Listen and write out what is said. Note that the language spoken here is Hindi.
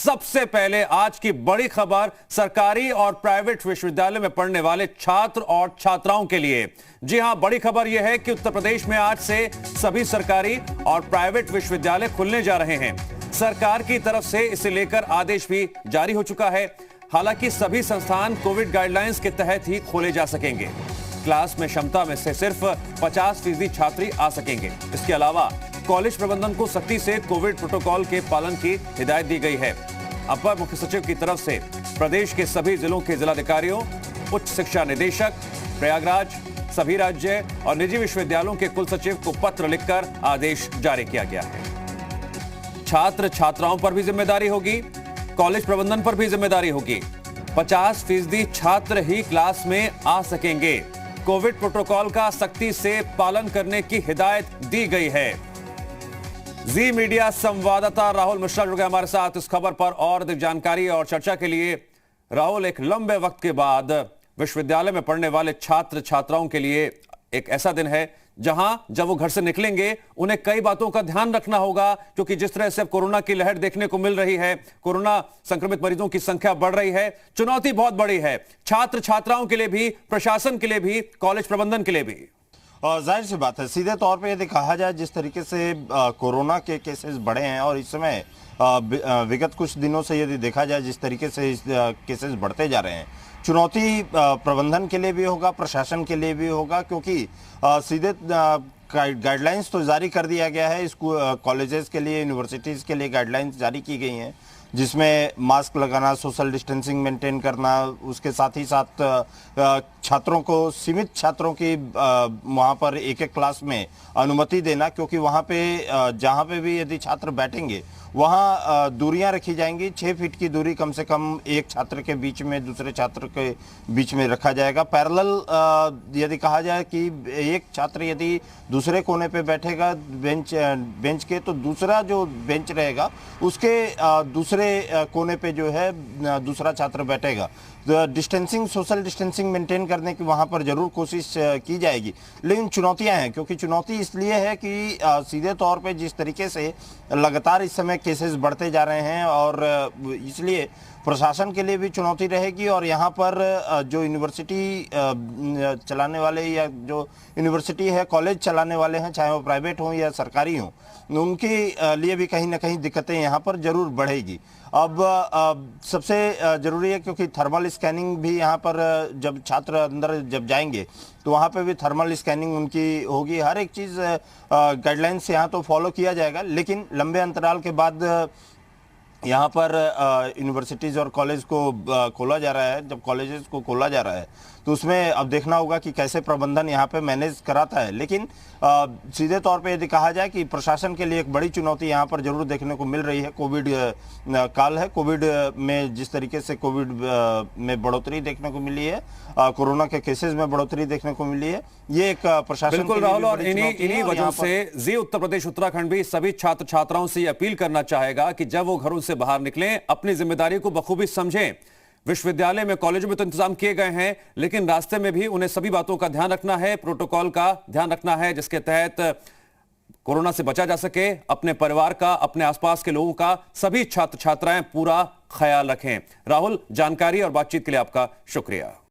सबसे पहले आज की बड़ी खबर सरकारी और प्राइवेट विश्वविद्यालय में पढ़ने वाले छात्र और छात्राओं के लिए। जी हां, बड़ी खबर यह है कि उत्तर प्रदेश में आज से सभी सरकारी और प्राइवेट विश्वविद्यालय खुलने जा रहे हैं। सरकार की तरफ से इसे लेकर आदेश भी जारी हो चुका है। हालांकि सभी संस्थान कोविड गाइडलाइंस के तहत ही खोले जा सकेंगे। क्लास में क्षमता में से सिर्फ 50% छात्र आ सकेंगे। इसके अलावा कॉलेज प्रबंधन को सख्ती से कोविड प्रोटोकॉल के पालन की हिदायत दी गई है। अपर मुख्य सचिव की तरफ से प्रदेश के सभी जिलों के जिलाधिकारियों, उच्च शिक्षा निदेशक, प्रयागराज, सभी राज्य और निजी विश्वविद्यालयों के कुल सचिव को पत्र लिखकर आदेश जारी किया गया है। छात्र छात्राओं पर भी जिम्मेदारी होगी, कॉलेज प्रबंधन पर भी जिम्मेदारी होगी। 50% छात्र ही क्लास में आ सकेंगे। कोविड प्रोटोकॉल का सख्ती से पालन करने की हिदायत दी गई है। जी मीडिया संवाददाता राहुल मिश्रा जुड़ गए हमारे साथ इस खबर पर और अधिक जानकारी और चर्चा के लिए। राहुल, एक लंबे वक्त के बाद विश्वविद्यालय में पढ़ने वाले छात्र छात्राओं के लिए एक ऐसा दिन है जहां जब वो घर से निकलेंगे उन्हें कई बातों का ध्यान रखना होगा, क्योंकि जिस तरह से अब कोरोना की लहर देखने को मिल रही है, कोरोना संक्रमित मरीजों की संख्या बढ़ रही है, चुनौती बहुत बड़ी है छात्र छात्राओं के लिए भी, प्रशासन के लिए भी, कॉलेज प्रबंधन के लिए भी। जाहिर सी बात है, सीधे तौर पे यदि कहा जाए जिस तरीके से कोरोना के केसेस बढ़े हैं और इस समय विगत कुछ दिनों से यदि देखा जाए जिस तरीके से केसेस बढ़ते जा रहे हैं, चुनौती प्रबंधन के लिए भी होगा, प्रशासन के लिए भी होगा, क्योंकि सीधे गाइडलाइंस तो जारी कर दिया गया है। स्कूल कॉलेजेस के लिए, यूनिवर्सिटीज़ के लिए गाइडलाइंस जारी की गई हैं, जिसमें मास्क लगाना, सोशल डिस्टेंसिंग मेंटेन करना, उसके साथ ही साथ छात्रों को, सीमित छात्रों की वहाँ पर एक एक क्लास में अनुमति देना, क्योंकि वहाँ पे जहाँ पे भी यदि छात्र बैठेंगे वहाँ दूरियां रखी जाएंगी। 6 फीट की दूरी कम से कम एक छात्र के बीच में, दूसरे छात्र के बीच में रखा जाएगा। पैरेलल यदि कहा जाए कि एक छात्र यदि दूसरे कोने पे बैठेगा बेंच के, तो दूसरा जो बेंच रहेगा उसके दूसरे कोने पे जो है दूसरा छात्र बैठेगा। डिस्टेंसिंग, सोशल डिस्टेंसिंग मेंटेन करने की वहाँ पर जरूर कोशिश की जाएगी। लेकिन चुनौतियाँ हैं, क्योंकि चुनौती इसलिए है कि सीधे तौर पे जिस तरीके से लगातार इस समय केसेस बढ़ते जा रहे हैं, और इसलिए प्रशासन के लिए भी चुनौती रहेगी। और यहाँ पर जो यूनिवर्सिटी चलाने वाले या जो यूनिवर्सिटी है, कॉलेज चलाने वाले हैं, चाहे वो प्राइवेट हों या सरकारी हों, उनके लिए भी कहीं ना कहीं दिक्कतें यहाँ पर जरूर बढ़ेगी। अब सबसे ज़रूरी है, क्योंकि थर्मल स्कैनिंग भी यहाँ पर जब छात्र अंदर जब जाएंगे तो वहाँ पे भी थर्मल स्कैनिंग उनकी होगी। हर एक चीज़ गाइडलाइंस यहाँ तो फॉलो किया जाएगा, लेकिन लंबे अंतराल के बाद यहाँ पर यूनिवर्सिटीज़ और कॉलेज को खोला जा रहा है। जब कॉलेजेस को खोला जा रहा है तो उसमें अब देखना होगा कि कैसे प्रबंधन यहाँ पे मैनेज कराता है। लेकिन सीधे तौर पे यदि कहा जाए कि प्रशासन के लिए एक बड़ी चुनौती यहाँ पर जरूर देखने को मिल रही है। कोविड काल है, कोविड में जिस तरीके से कोविड में बढ़ोतरी देखने को मिली है, कोरोना के केसेस में बढ़ोतरी देखने को मिली है, ये एक प्रशासन बिल्कुल राहुल, और इन्हीं वजह से जी उत्तर प्रदेश उत्तराखंड भी सभी छात्र छात्राओं से अपील करना चाहेगा कि जब वो घरों से बाहर निकलें अपनी जिम्मेदारी को बखूबी समझें। विश्वविद्यालय में, कॉलेजों में तो इंतजाम किए गए हैं, लेकिन रास्ते में भी उन्हें सभी बातों का ध्यान रखना है, प्रोटोकॉल का ध्यान रखना है, जिसके तहत कोरोना से बचा जा सके। अपने परिवार का, अपने आसपास के लोगों का, सभी छात्र छात्राएं पूरा ख्याल रखें। राहुल, जानकारी और बातचीत के लिए आपका शुक्रिया।